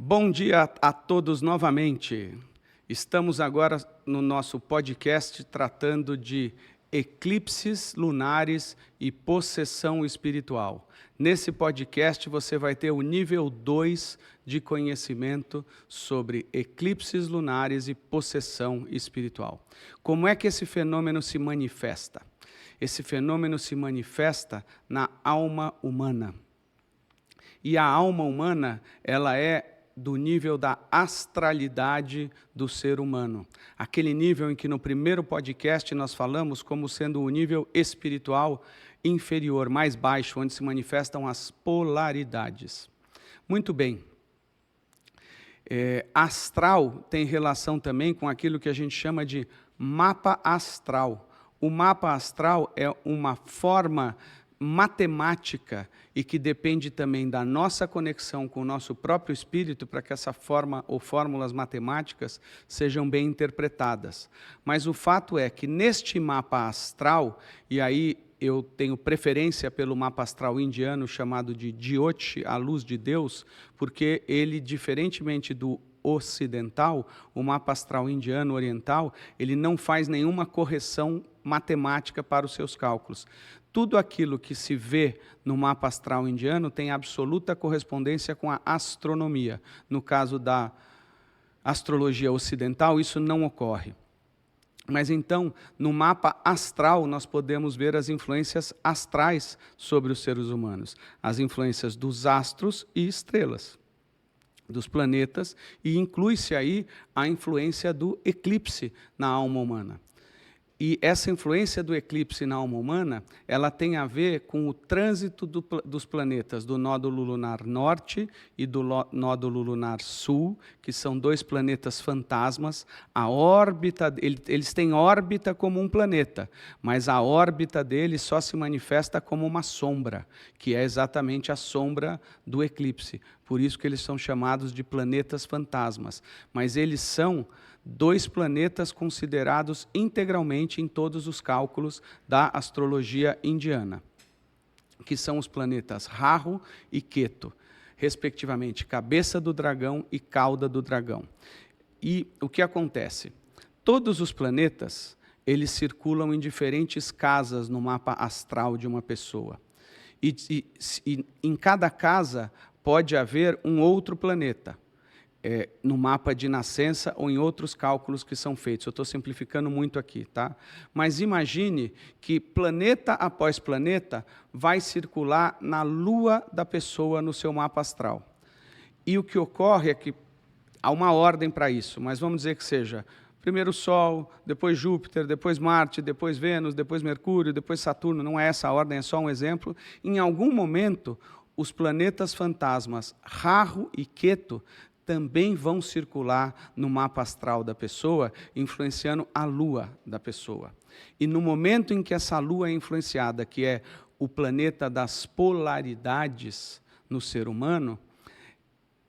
Bom dia a todos novamente. Estamos agora no nosso podcast tratando de eclipses lunares e possessão espiritual. Nesse podcast você vai ter o nível 2 de conhecimento sobre eclipses lunares e possessão espiritual. Como é que esse fenômeno se manifesta? Esse fenômeno se manifesta na alma humana. E a alma humana, ela é do nível da astralidade do ser humano. Aquele nível em que no primeiro podcast nós falamos como sendo o nível espiritual inferior, mais baixo, onde se manifestam as polaridades. Muito bem. Astral tem relação também com aquilo que a gente chama de mapa astral. O mapa astral é uma forma matemática e que depende também da nossa conexão com o nosso próprio espírito para que essa forma ou fórmulas matemáticas sejam bem interpretadas. Mas o fato é que neste mapa astral, e aí eu tenho preferência pelo mapa astral indiano chamado de Jyoti, a luz de Deus, porque ele, diferentemente do ocidental, o mapa astral indiano oriental, ele não faz nenhuma correção matemática para os seus cálculos. Tudo aquilo que se vê no mapa astral indiano tem absoluta correspondência com a astronomia. No caso da astrologia ocidental, isso não ocorre. Mas então, no mapa astral, nós podemos ver as influências astrais sobre os seres humanos, as influências dos astros e estrelas, dos planetas, e inclui-se aí a influência do eclipse na alma humana. E essa influência do eclipse na alma humana, ela tem a ver com o trânsito dos planetas, do nódulo lunar norte e do nódulo lunar sul, que são dois planetas fantasmas. A órbita, eles têm órbita como um planeta, mas a órbita deles só se manifesta como uma sombra, que é exatamente a sombra do eclipse. Por isso que eles são chamados de planetas fantasmas. Mas eles são dois planetas considerados integralmente em todos os cálculos da astrologia indiana, que são os planetas Rahu e Ketu, respectivamente, cabeça do dragão e cauda do dragão. E o que acontece? Todos os planetas, eles circulam em diferentes casas no mapa astral de uma pessoa. E em cada casa pode haver um outro planeta. No mapa de nascença ou em outros cálculos que são feitos. Eu estou simplificando muito aqui, tá? Mas imagine que planeta após planeta vai circular na lua da pessoa no seu mapa astral. E o que ocorre é que há uma ordem para isso, mas vamos dizer que seja primeiro Sol, depois Júpiter, depois Marte, depois Vênus, depois Mercúrio, depois Saturno. Não é essa a ordem, é só um exemplo. Em algum momento, os planetas fantasmas Rahu e Ketu também vão circular no mapa astral da pessoa, influenciando a lua da pessoa. E no momento em que essa lua é influenciada, que é o planeta das polaridades no ser humano,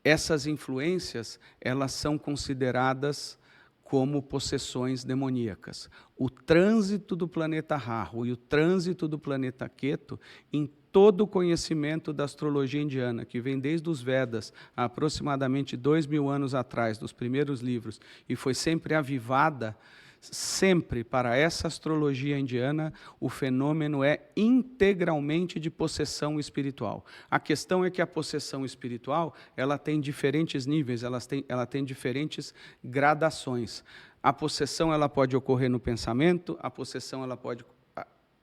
essas influências, elas são consideradas como possessões demoníacas. O trânsito do planeta Rahu e o trânsito do planeta Ketu, em todo o conhecimento da astrologia indiana, que vem desde os Vedas, há aproximadamente 2000 anos atrás, dos primeiros livros, e foi sempre avivada, sempre para essa astrologia indiana, o fenômeno é integralmente de possessão espiritual. A questão é que a possessão espiritual, ela tem diferentes níveis, ela tem diferentes gradações. A possessão, ela pode ocorrer no pensamento, a possessão, ela pode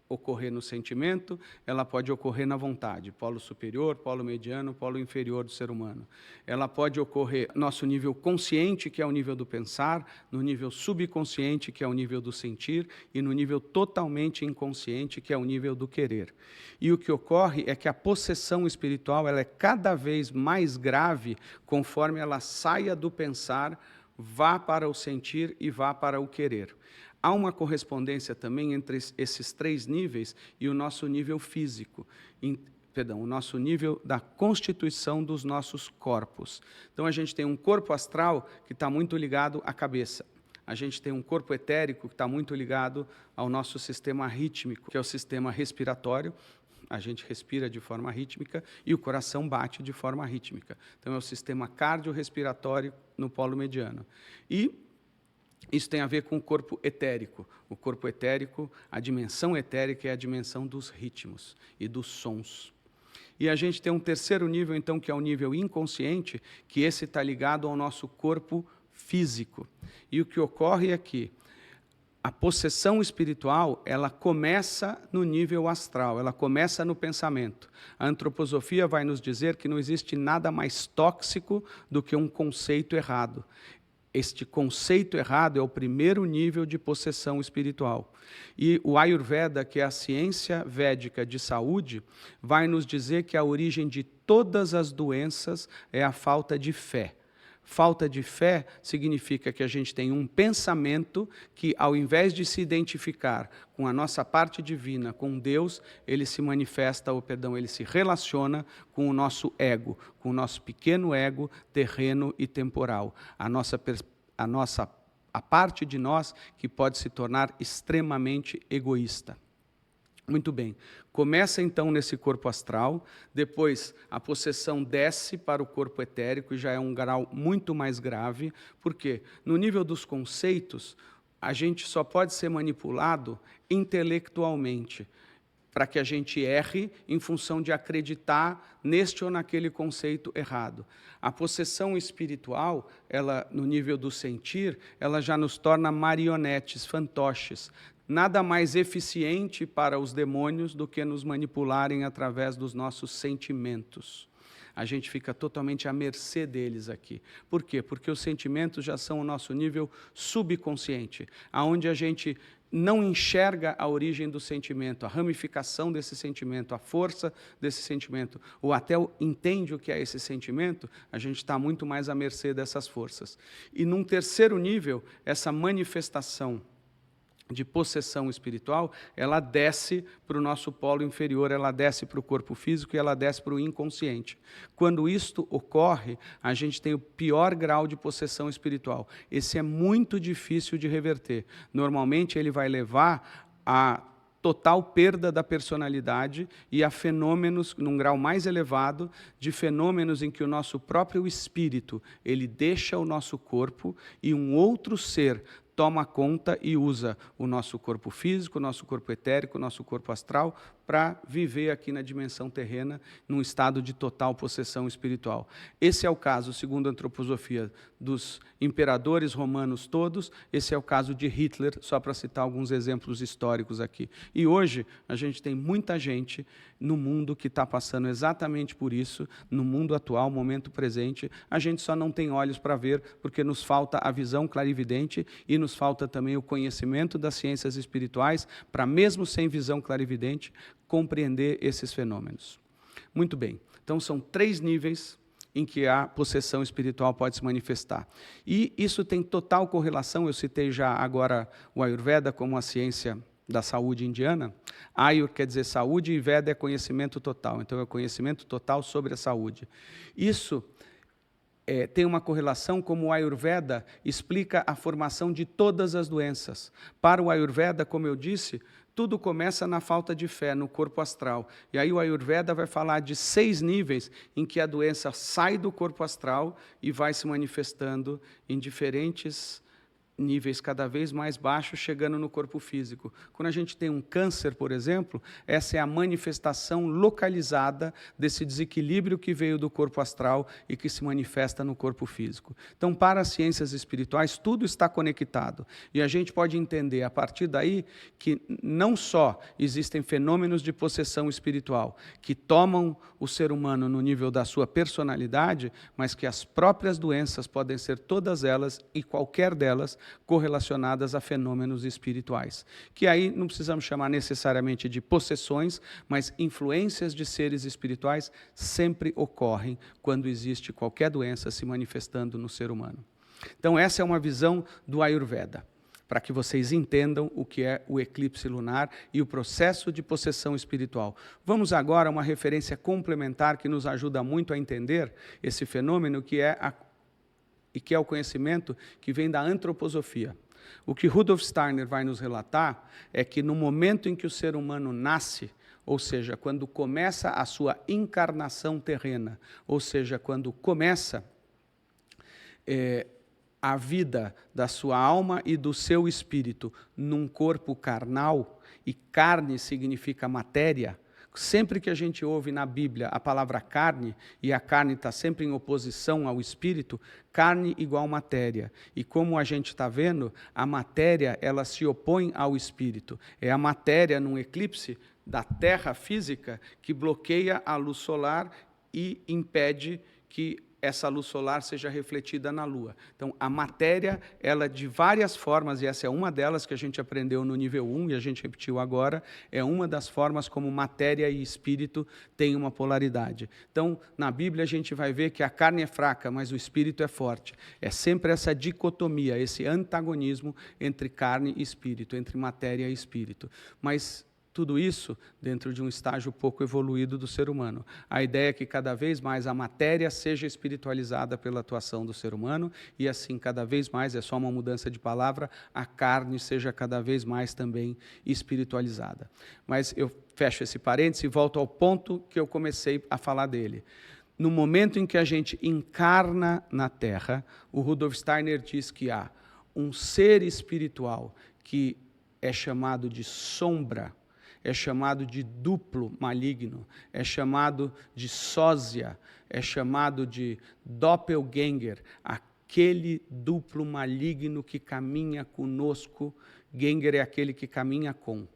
ocorrer no sentimento, ela pode ocorrer na vontade, polo superior, polo mediano, polo inferior do ser humano. Ela pode ocorrer no nosso nível consciente, que é o nível do pensar, no nível subconsciente, que é o nível do sentir, e no nível totalmente inconsciente, que é o nível do querer. E o que ocorre é que a possessão espiritual, ela é cada vez mais grave conforme ela saia do pensar, vá para o sentir e vá para o querer. Há uma correspondência também entre esses três níveis e o nosso nível físico, o nosso nível da constituição dos nossos corpos. Então, a gente tem um corpo astral que está muito ligado à cabeça. A gente tem um corpo etérico que está muito ligado ao nosso sistema rítmico, que é o sistema respiratório, A gente respira de forma rítmica e o coração bate de forma rítmica. Então, é o sistema cardiorrespiratório no polo mediano. E isso tem a ver com o corpo etérico. O corpo etérico, a dimensão etérica é a dimensão dos ritmos e dos sons. E a gente tem um terceiro nível, então, que é o nível inconsciente, que esse está ligado ao nosso corpo físico. E o que ocorre é que a possessão espiritual, ela começa no nível astral, ela começa no pensamento. A antroposofia vai nos dizer que não existe nada mais tóxico do que um conceito errado. Este conceito errado é o primeiro nível de possessão espiritual. E o Ayurveda, que é a ciência védica de saúde, vai nos dizer que a origem de todas as doenças é a falta de fé. Falta de fé significa que a gente tem um pensamento que, ao invés de se identificar com a nossa parte divina, com Deus, ele se manifesta, ele se relaciona com o nosso ego, com o nosso pequeno ego terreno e temporal. A parte de nós que pode se tornar extremamente egoísta. Muito bem, começa então nesse corpo astral, depois a possessão desce para o corpo etérico e já é um grau muito mais grave, porque no nível dos conceitos, a gente só pode ser manipulado intelectualmente, para que a gente erre em função de acreditar neste ou naquele conceito errado. A possessão espiritual, ela, no nível do sentir, ela já nos torna marionetes, fantoches, nada mais eficiente para os demônios do que nos manipularem através dos nossos sentimentos. A gente fica totalmente à mercê deles aqui. Por quê? Porque os sentimentos já são o nosso nível subconsciente, aonde a gente não enxerga a origem do sentimento, a ramificação desse sentimento, a força desse sentimento, ou até entende o que é esse sentimento, a gente está muito mais à mercê dessas forças. E num terceiro nível, essa manifestação de possessão espiritual, ela desce para o nosso polo inferior, ela desce para o corpo físico e ela desce para o inconsciente. Quando isto ocorre, a gente tem o pior grau de possessão espiritual. Esse é muito difícil de reverter. Normalmente, ele vai levar a total perda da personalidade e a fenômenos, num grau mais elevado, de fenômenos em que o nosso próprio espírito, ele deixa o nosso corpo e um outro ser toma conta e usa o nosso corpo físico, o nosso corpo etérico, o nosso corpo astral, para viver aqui na dimensão terrena, num estado de total possessão espiritual. Esse é o caso, segundo a antroposofia, dos imperadores romanos todos, esse é o caso de Hitler, só para citar alguns exemplos históricos aqui. E hoje, a gente tem muita gente no mundo que está passando exatamente por isso, no mundo atual, momento presente, a gente só não tem olhos para ver, porque nos falta a visão clarividente e nos falta também o conhecimento das ciências espirituais, para mesmo sem visão clarividente, compreender esses fenômenos. Muito bem, então são 3 níveis em que a possessão espiritual pode se manifestar. E isso tem total correlação, eu citei já agora o Ayurveda como a ciência da saúde indiana. Ayur quer dizer saúde e Veda é conhecimento total, então é o conhecimento total sobre a saúde. Isso tem uma correlação, como o Ayurveda explica a formação de todas as doenças. Para o Ayurveda, como eu disse, tudo começa na falta de fé, no corpo astral. E aí o Ayurveda vai falar de 6 níveis em que a doença sai do corpo astral e vai se manifestando em diferentes níveis cada vez mais baixos, chegando no corpo físico. Quando a gente tem um câncer, por exemplo, essa é a manifestação localizada desse desequilíbrio que veio do corpo astral e que se manifesta no corpo físico. Então, para as ciências espirituais, tudo está conectado. E a gente pode entender, a partir daí, que não só existem fenômenos de possessão espiritual que tomam o ser humano no nível da sua personalidade, mas que as próprias doenças podem ser todas elas e qualquer delas correlacionadas a fenômenos espirituais, que aí não precisamos chamar necessariamente de possessões, mas influências de seres espirituais sempre ocorrem quando existe qualquer doença se manifestando no ser humano. Então essa é uma visão do Ayurveda, para que vocês entendam o que é o eclipse lunar e o processo de possessão espiritual. Vamos agora a uma referência complementar que nos ajuda muito a entender esse fenômeno, que é o conhecimento que vem da antroposofia. O que Rudolf Steiner vai nos relatar é que no momento em que o ser humano nasce, ou seja, quando começa a sua encarnação terrena, ou seja, quando começa a vida da sua alma e do seu espírito num corpo carnal, e carne significa matéria. Sempre que a gente ouve na Bíblia a palavra carne, e a carne está sempre em oposição ao espírito, carne igual matéria. E como a gente está vendo, a matéria ela se opõe ao espírito. É a matéria num eclipse da Terra física que bloqueia a luz solar e impede que essa luz solar seja refletida na Lua. Então, a matéria, ela de várias formas, e essa é uma delas que a gente aprendeu no nível 1, e a gente repetiu agora, é uma das formas como matéria e espírito têm uma polaridade. Então, na Bíblia a gente vai ver que a carne é fraca, mas o espírito é forte. É sempre essa dicotomia, esse antagonismo entre carne e espírito, entre matéria e espírito. Mas tudo isso dentro de um estágio pouco evoluído do ser humano. A ideia é que cada vez mais a matéria seja espiritualizada pela atuação do ser humano e assim cada vez mais, é só uma mudança de palavra, a carne seja cada vez mais também espiritualizada. Mas eu fecho esse parênteses e volto ao ponto que eu comecei a falar dele. No momento em que a gente encarna na Terra, o Rudolf Steiner diz que há um ser espiritual que é chamado de sombra, é chamado de duplo maligno, é chamado de sósia, é chamado de doppelganger, aquele duplo maligno que caminha conosco. Gänger é aquele que caminha com.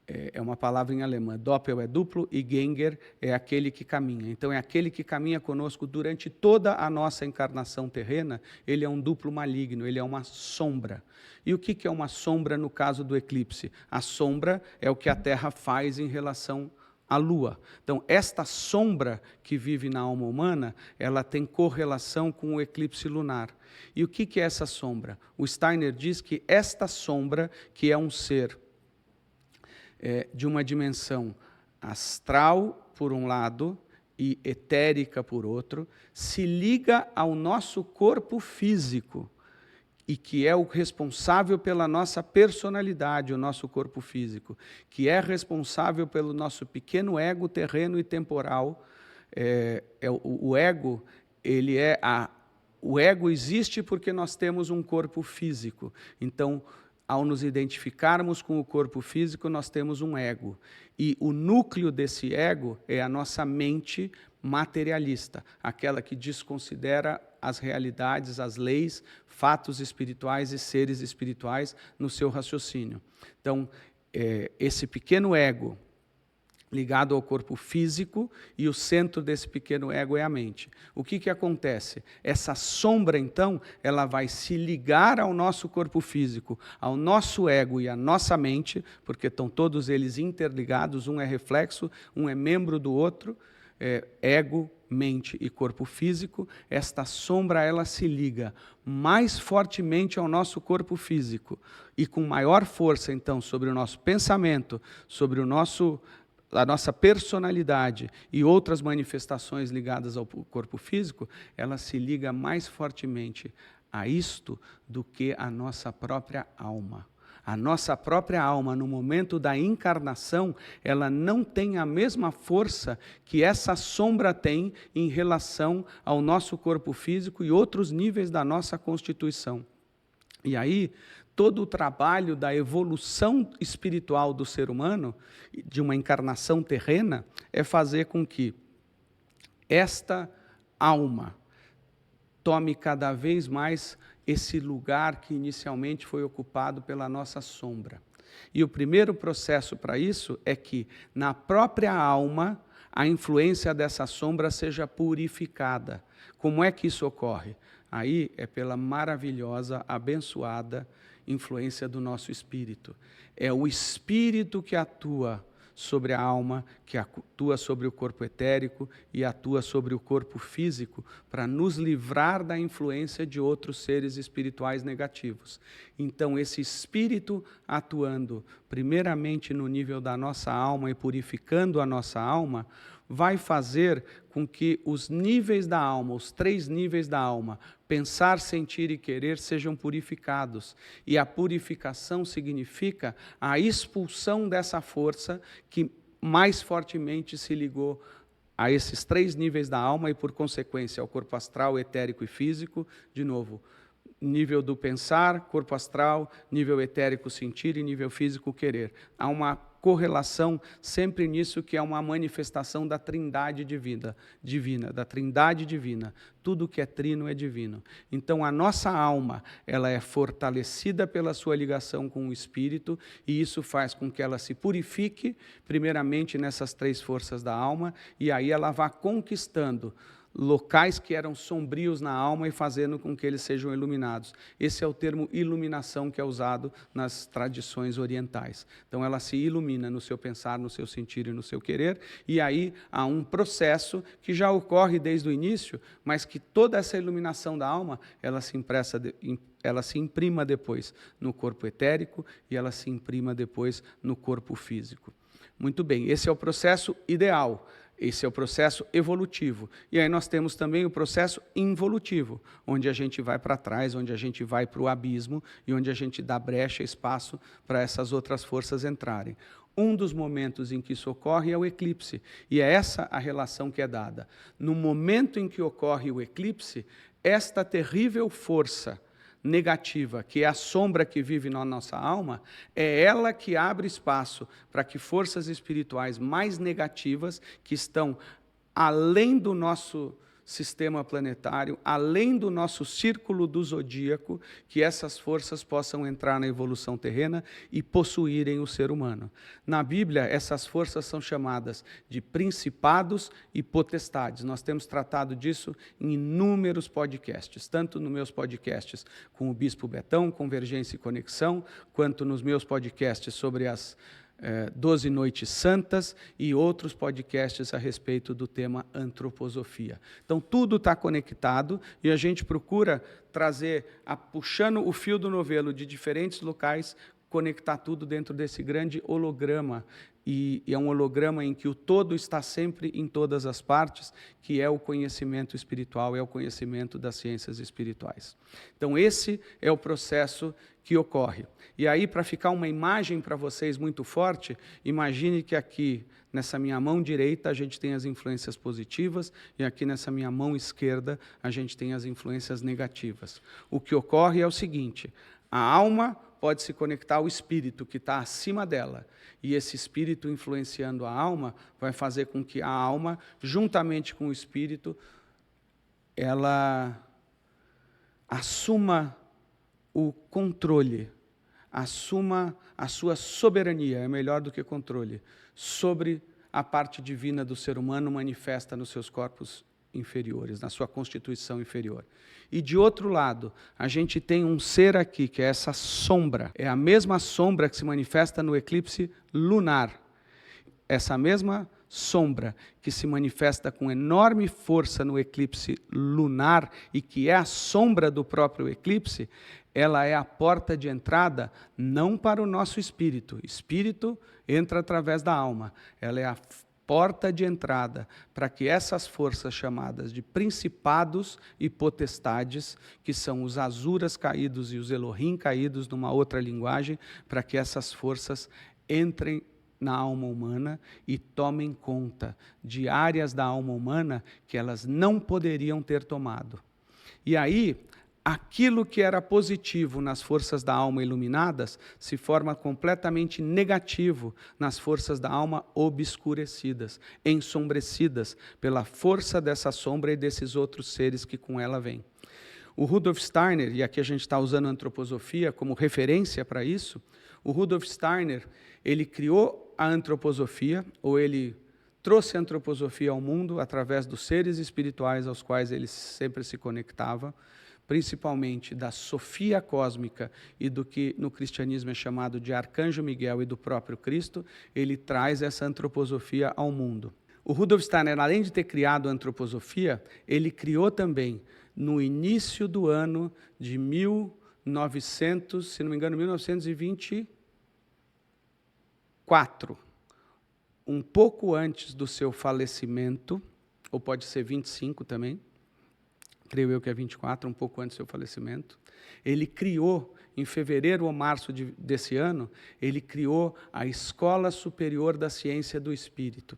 É uma palavra em alemão. Doppel é duplo e Gänger é aquele que caminha. Então, é aquele que caminha conosco durante toda a nossa encarnação terrena. Ele é um duplo maligno, ele é uma sombra. E o que é uma sombra no caso do eclipse? A sombra é o que a Terra faz em relação à Lua. Então, esta sombra que vive na alma humana, ela tem correlação com o eclipse lunar. E o que é essa sombra? O Steiner diz que esta sombra, que é um ser de uma dimensão astral, por um lado, e etérica, por outro, se liga ao nosso corpo físico, e que é o responsável pela nossa personalidade, o nosso corpo físico, que é responsável pelo nosso pequeno ego terreno e temporal. O ego, o ego existe porque nós temos um corpo físico. Então, ao nos identificarmos com o corpo físico, nós temos um ego. E o núcleo desse ego é a nossa mente materialista, aquela que desconsidera as realidades, as leis, fatos espirituais e seres espirituais no seu raciocínio. Então, esse pequeno ego ligado ao corpo físico, e o centro desse pequeno ego é a mente. O que acontece? Essa sombra, então, ela vai se ligar ao nosso corpo físico, ao nosso ego e à nossa mente, porque estão todos eles interligados, um é reflexo, um é membro do outro, ego, mente e corpo físico. Esta sombra, ela se liga mais fortemente ao nosso corpo físico, e com maior força, então, sobre o nosso pensamento, sobre a nossa personalidade e outras manifestações ligadas ao corpo físico, ela se liga mais fortemente a isto do que a nossa própria alma. A nossa própria alma, no momento da encarnação, ela não tem a mesma força que essa sombra tem em relação ao nosso corpo físico e outros níveis da nossa constituição. E aí, todo o trabalho da evolução espiritual do ser humano, de uma encarnação terrena, é fazer com que esta alma tome cada vez mais esse lugar que inicialmente foi ocupado pela nossa sombra. E o primeiro processo para isso é que, na própria alma, a influência dessa sombra seja purificada. Como é que isso ocorre? Aí é pela maravilhosa, abençoada influência do nosso espírito. É o espírito que atua sobre a alma, que atua sobre o corpo etérico e atua sobre o corpo físico para nos livrar da influência de outros seres espirituais negativos. Então, esse espírito atuando primeiramente no nível da nossa alma e purificando a nossa alma, vai fazer com que os níveis da alma, os 3 níveis da alma, pensar, sentir e querer, sejam purificados. E a purificação significa a expulsão dessa força que mais fortemente se ligou a esses 3 níveis da alma e, por consequência, ao corpo astral, etérico e físico. De novo, nível do pensar, corpo astral, nível etérico, sentir, e nível físico, querer. Há uma correlação sempre nisso, que é uma manifestação da trindade divina, da trindade divina. Tudo que é trino é divino. Então, a nossa alma, ela é fortalecida pela sua ligação com o Espírito, e isso faz com que ela se purifique, primeiramente nessas 3 forças da alma, e aí ela vá conquistando locais que eram sombrios na alma e fazendo com que eles sejam iluminados. Esse é o termo iluminação que é usado nas tradições orientais. Então, ela se ilumina no seu pensar, no seu sentir e no seu querer, e aí há um processo que já ocorre desde o início, mas que toda essa iluminação da alma, ela se imprima depois no corpo etérico e ela se imprima depois no corpo físico. Muito bem, esse é o processo ideal. Esse é o processo evolutivo. E aí nós temos também o processo involutivo, onde a gente vai para trás, onde a gente vai para o abismo e onde a gente dá brecha, espaço para essas outras forças entrarem. Um dos momentos em que isso ocorre é o eclipse, e é essa a relação que é dada. No momento em que ocorre o eclipse, esta terrível força negativa, que é a sombra que vive na nossa alma, é ela que abre espaço para que forças espirituais mais negativas, que estão além do nosso sistema planetário, além do nosso círculo do zodíaco, que essas forças possam entrar na evolução terrena e possuírem o ser humano. Na Bíblia, essas forças são chamadas de principados e potestades. Nós temos tratado disso em inúmeros podcasts, tanto nos meus podcasts com o Bispo Betão, Convergência e Conexão, quanto nos meus podcasts sobre as 12 Noites Santas e outros podcasts a respeito do tema antroposofia. Então, tudo está conectado e a gente procura trazer, puxando o fio do novelo de diferentes locais, conectar tudo dentro desse grande holograma. E é um holograma em que o todo está sempre em todas as partes, que é o conhecimento espiritual, é o conhecimento das ciências espirituais. Então, esse é o processo que ocorre. E aí, para ficar uma imagem para vocês muito forte, imagine que aqui, nessa minha mão direita, a gente tem as influências positivas, e aqui nessa minha mão esquerda, a gente tem as influências negativas. O que ocorre é o seguinte: a alma pode se conectar ao espírito que está acima dela, e esse espírito influenciando a alma vai fazer com que a alma, juntamente com o espírito, ela assuma o controle, assuma a sua soberania, é melhor do que controle, sobre a parte divina do ser humano manifesta nos seus corpos inferiores, na sua constituição inferior. E de outro lado, a gente tem um ser aqui, que é essa sombra, é a mesma sombra que se manifesta no eclipse lunar. Essa mesma sombra que se manifesta com enorme força no eclipse lunar e que é a sombra do próprio eclipse, ela é a porta de entrada não para o nosso espírito. Espírito entra através da alma. Ela é a porta de entrada para que essas forças chamadas de principados e potestades, que são os Asuras caídos e os Elohim caídos numa outra linguagem, para que essas forças entrem na alma humana e tomem conta de áreas da alma humana que elas não poderiam ter tomado. E aí, aquilo que era positivo nas forças da alma iluminadas se forma completamente negativo nas forças da alma obscurecidas, ensombrecidas pela força dessa sombra e desses outros seres que com ela vêm. O Rudolf Steiner, e aqui a gente está usando a antroposofia como referência para isso, o Rudolf Steiner, ele criou a antroposofia, ou ele trouxe a antroposofia ao mundo através dos seres espirituais aos quais ele sempre se conectava, principalmente da Sofia cósmica e do que no cristianismo é chamado de Arcanjo Miguel e do próprio Cristo, ele traz essa antroposofia ao mundo. O Rudolf Steiner, além de ter criado a antroposofia, ele criou também, no início do ano de 1900, se não me engano, 1924, um pouco antes do seu falecimento, ou pode ser 25 também, creio eu que é 24, um pouco antes do seu falecimento. Ele criou, em fevereiro ou março desse ano, ele criou a Escola Superior da Ciência do Espírito.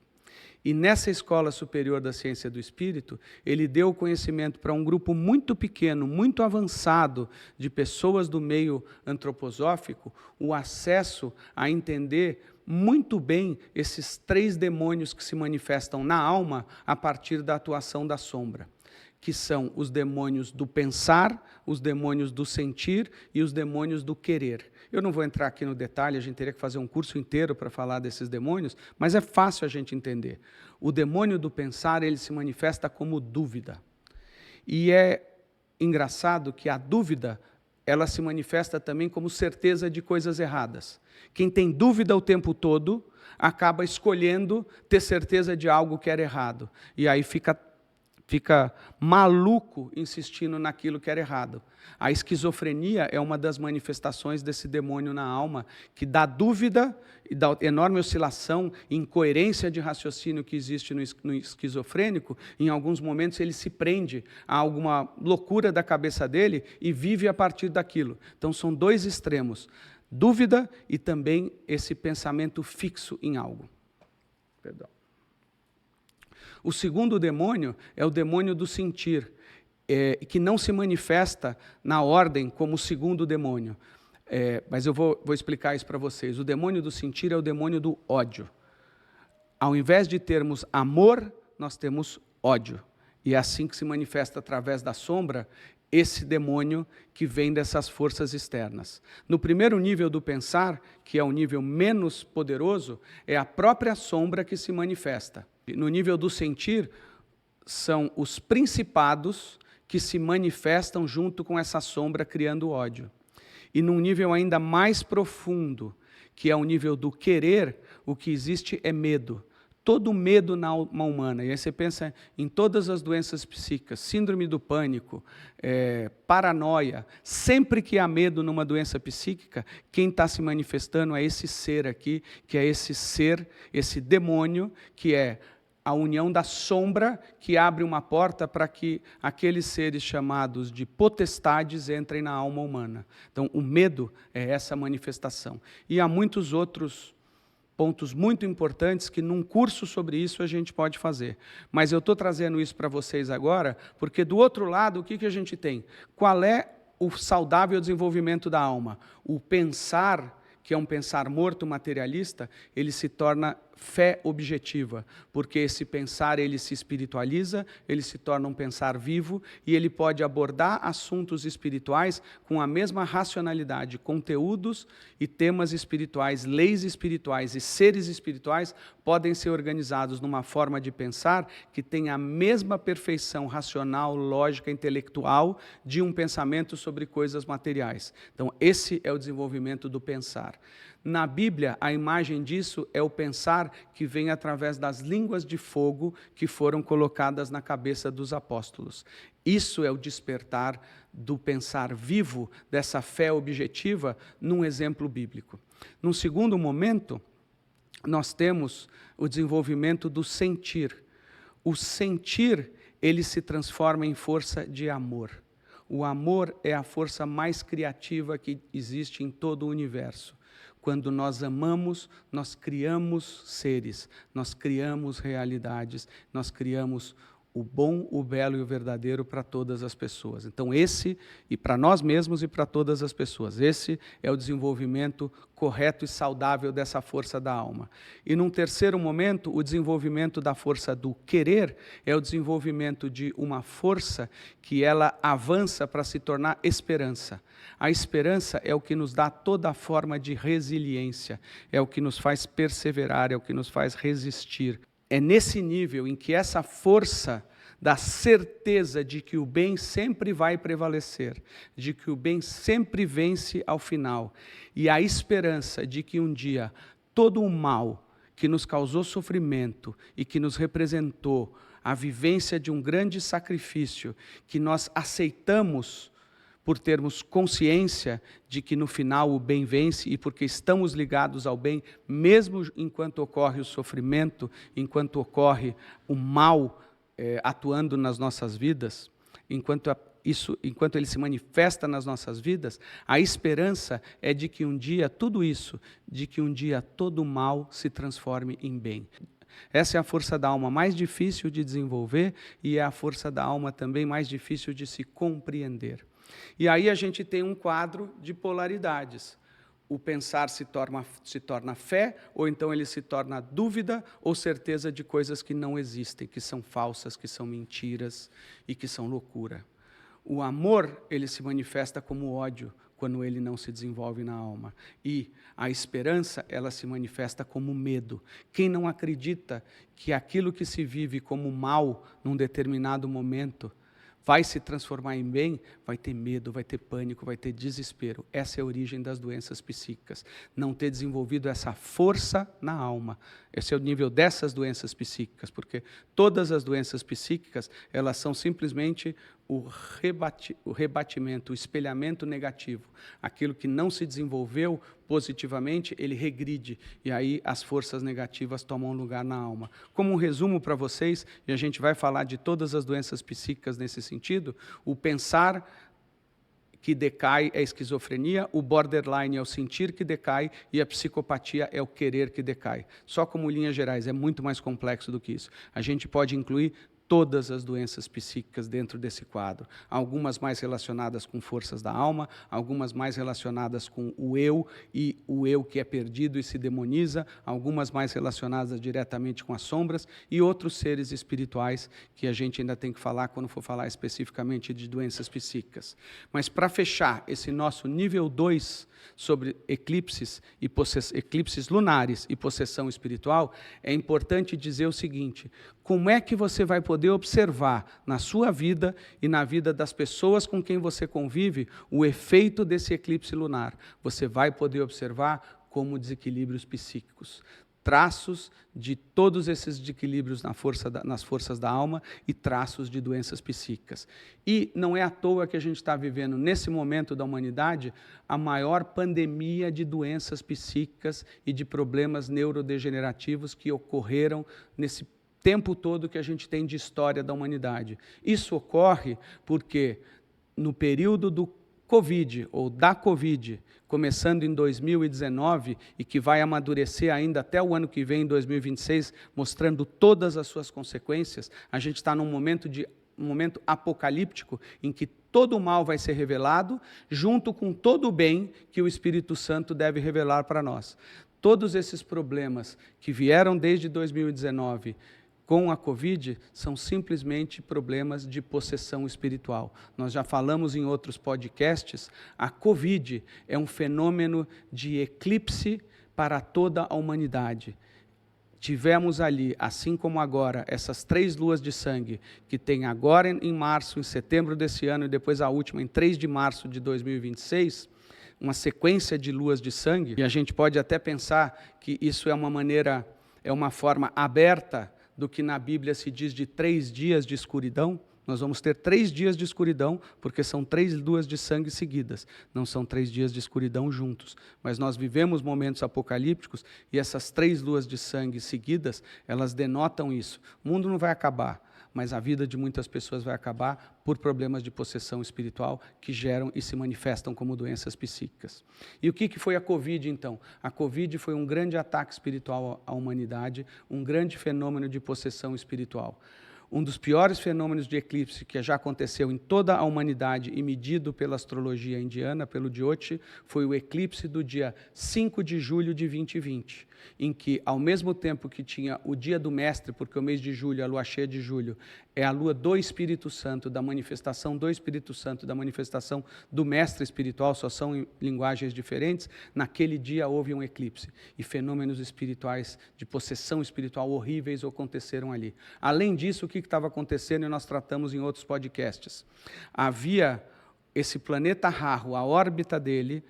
E nessa Escola Superior da Ciência do Espírito, ele deu conhecimento para um grupo muito pequeno, muito avançado de pessoas do meio antroposófico, o acesso a entender muito bem esses 3 demônios que se manifestam na alma a partir da atuação da sombra, que são os demônios do pensar, os demônios do sentir e os demônios do querer. Eu não vou entrar aqui no detalhe, a gente teria que fazer um curso inteiro para falar desses demônios, mas é fácil a gente entender. O demônio do pensar, ele se manifesta como dúvida. E é engraçado que a dúvida, ela se manifesta também como certeza de coisas erradas. Quem tem dúvida o tempo todo, acaba escolhendo ter certeza de algo que era errado. E aí fica maluco insistindo naquilo que era errado. A esquizofrenia é uma das manifestações desse demônio na alma, que dá dúvida e dá enorme oscilação, incoerência de raciocínio que existe no esquizofrênico. Em alguns momentos ele se prende a alguma loucura da cabeça dele e vive a partir daquilo. Então são 2 extremos, dúvida e também esse pensamento fixo em algo. Perdão. O segundo demônio é o demônio do sentir, que não se manifesta na ordem como o segundo demônio. Mas eu vou explicar isso para vocês. O demônio do sentir é o demônio do ódio. Ao invés de termos amor, nós temos ódio. E é assim que se manifesta através da sombra esse demônio que vem dessas forças externas. No primeiro nível do pensar, que é o nível menos poderoso, é a própria sombra que se manifesta. No nível do sentir, são os principados que se manifestam junto com essa sombra, criando ódio. E num nível ainda mais profundo, que é o nível do querer, o que existe é medo. Todo medo na alma humana. E aí você pensa em todas as doenças psíquicas, síndrome do pânico, paranoia. Sempre que há medo numa doença psíquica, quem está se manifestando é esse ser aqui, que é esse ser, esse demônio, que é a união da sombra que abre uma porta para que aqueles seres chamados de potestades entrem na alma humana. Então, o medo é essa manifestação. E há muitos outros pontos muito importantes que num curso sobre isso a gente pode fazer. Mas eu estou trazendo isso para vocês agora, porque do outro lado, o que a gente tem? Qual é o saudável desenvolvimento da alma? O pensar, que é um pensar morto materialista, ele se torna fé objetiva, porque esse pensar ele se espiritualiza, ele se torna um pensar vivo e ele pode abordar assuntos espirituais com a mesma racionalidade, conteúdos e temas espirituais, leis espirituais e seres espirituais podem ser organizados numa forma de pensar que tem a mesma perfeição racional, lógica, intelectual de um pensamento sobre coisas materiais. Então, esse é o desenvolvimento do pensar. Na Bíblia, a imagem disso é o pensar que vem através das línguas de fogo que foram colocadas na cabeça dos apóstolos. Isso é o despertar do pensar vivo, dessa fé objetiva, num exemplo bíblico. Num segundo momento, nós temos o desenvolvimento do sentir. O sentir, ele se transforma em força de amor. O amor é a força mais criativa que existe em todo o universo. Quando nós amamos, nós criamos seres, nós criamos realidades, nós criamos o bom, o belo e o verdadeiro para todas as pessoas. Então esse, e para nós mesmos e para todas as pessoas, esse é o desenvolvimento correto e saudável dessa força da alma. E num terceiro momento, o desenvolvimento da força do querer é o desenvolvimento de uma força que ela avança para se tornar esperança. A esperança é o que nos dá toda a forma de resiliência, é o que nos faz perseverar, é o que nos faz resistir. É nesse nível em que essa força da certeza de que o bem sempre vai prevalecer, de que o bem sempre vence ao final, e a esperança de que um dia todo o mal que nos causou sofrimento e que nos representou a vivência de um grande sacrifício, que nós aceitamos por termos consciência de que no final o bem vence e porque estamos ligados ao bem, mesmo enquanto ocorre o sofrimento, enquanto ocorre o mal atuando nas nossas vidas, enquanto ele se manifesta nas nossas vidas, a esperança é de que um dia tudo isso, de que um dia todo mal se transforme em bem. Essa é a força da alma mais difícil de desenvolver e é a força da alma também mais difícil de se compreender. E aí a gente tem um quadro de polaridades. O pensar se torna fé, ou então ele se torna dúvida ou certeza de coisas que não existem, que são falsas, que são mentiras e que são loucura. O amor, ele se manifesta como ódio, quando ele não se desenvolve na alma. E a esperança, ela se manifesta como medo. Quem não acredita que aquilo que se vive como mal, num determinado momento, vai se transformar em bem, vai ter medo, vai ter pânico, vai ter desespero. Essa é a origem das doenças psíquicas. Não ter desenvolvido essa força na alma. Esse é o nível dessas doenças psíquicas, porque todas as doenças psíquicas, elas são simplesmente o rebatimento, o espelhamento negativo. Aquilo que não se desenvolveu positivamente, ele regride, e aí as forças negativas tomam lugar na alma. Como um resumo para vocês, e a gente vai falar de todas as doenças psíquicas nesse sentido, o pensar que decai é a esquizofrenia, o borderline é o sentir que decai e a psicopatia é o querer que decai. Só como linhas gerais, é muito mais complexo do que isso. A gente pode incluir todas as doenças psíquicas dentro desse quadro. Algumas mais relacionadas com forças da alma, algumas mais relacionadas com o eu e o eu que é perdido e se demoniza, algumas mais relacionadas diretamente com as sombras e outros seres espirituais que a gente ainda tem que falar quando for falar especificamente de doenças psíquicas. Mas para fechar esse nosso nível 2 sobre eclipses lunares e possessão espiritual, é importante dizer o seguinte: como é que você vai poder observar na sua vida e na vida das pessoas com quem você convive o efeito desse eclipse lunar? Você vai poder observar como desequilíbrios psíquicos, traços de todos esses desequilíbrios nas forças da alma e traços de doenças psíquicas. E não é à toa que a gente está vivendo, nesse momento da humanidade, a maior pandemia de doenças psíquicas e de problemas neurodegenerativos que ocorreram nesse tempo todo que a gente tem de história da humanidade. Isso ocorre porque, no período do Covid, ou da Covid, começando em 2019 e que vai amadurecer ainda até o ano que vem, em 2026, mostrando todas as suas consequências, a gente está num momento apocalíptico em que todo o mal vai ser revelado, junto com todo o bem que o Espírito Santo deve revelar para nós. Todos esses problemas que vieram desde 2019 com a Covid, são simplesmente problemas de possessão espiritual. Nós já falamos em outros podcasts, a Covid é um fenômeno de eclipse para toda a humanidade. Tivemos ali, assim como agora, essas 3 luas de sangue, que tem agora em março, em setembro desse ano, e depois a última em 3 de março de 2026, uma sequência de luas de sangue, e a gente pode até pensar que isso é uma forma aberta do que na Bíblia se diz de 3 dias de escuridão. Nós vamos ter 3 dias de escuridão, porque são 3 luas de sangue seguidas, não são 3 dias de escuridão juntos. Mas nós vivemos momentos apocalípticos e essas 3 luas de sangue seguidas, elas denotam isso. O mundo não vai acabar, mas a vida de muitas pessoas vai acabar por problemas de possessão espiritual que geram e se manifestam como doenças psíquicas. E o que foi a Covid, então? A Covid foi um grande ataque espiritual à humanidade, um grande fenômeno de possessão espiritual. Um dos piores fenômenos de eclipse que já aconteceu em toda a humanidade e medido pela astrologia indiana, pelo Jyoti, foi o eclipse do dia 5 de julho de 2020, em que, ao mesmo tempo que tinha o dia do mestre, porque o mês de julho, a lua cheia de julho, é a lua do Espírito Santo, da manifestação do Espírito Santo, da manifestação do mestre espiritual, só são em linguagens diferentes, naquele dia houve um eclipse. E fenômenos espirituais, de possessão espiritual horríveis aconteceram ali. Além disso, o que estava acontecendo, e nós tratamos em outros podcasts. Havia esse planeta Rahu, a órbita dele,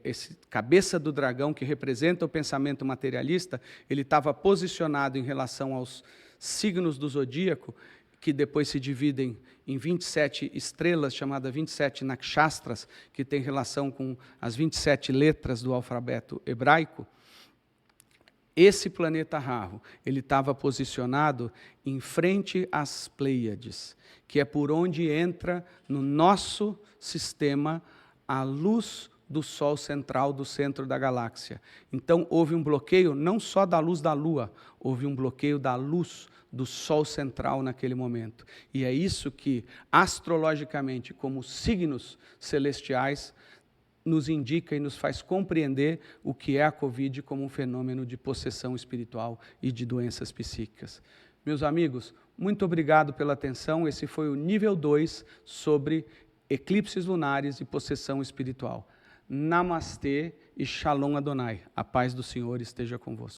esse cabeça do dragão que representa o pensamento materialista, ele estava posicionado em relação aos signos do zodíaco, que depois se dividem em 27 estrelas, chamadas 27 nakshastras, que tem relação com as 27 letras do alfabeto hebraico. Esse planeta Rahu, ele estava posicionado em frente às Pleiades, que é por onde entra no nosso sistema a luz do Sol central do centro da galáxia. Então, houve um bloqueio não só da luz da Lua, houve um bloqueio da luz do Sol central naquele momento. E é isso que, astrologicamente, como signos celestiais, nos indica e nos faz compreender o que é a Covid como um fenômeno de possessão espiritual e de doenças psíquicas. Meus amigos, muito obrigado pela atenção. Esse foi o nível 2 sobre eclipses lunares e possessão espiritual. Namastê e Shalom Adonai. A paz do Senhor esteja convosco.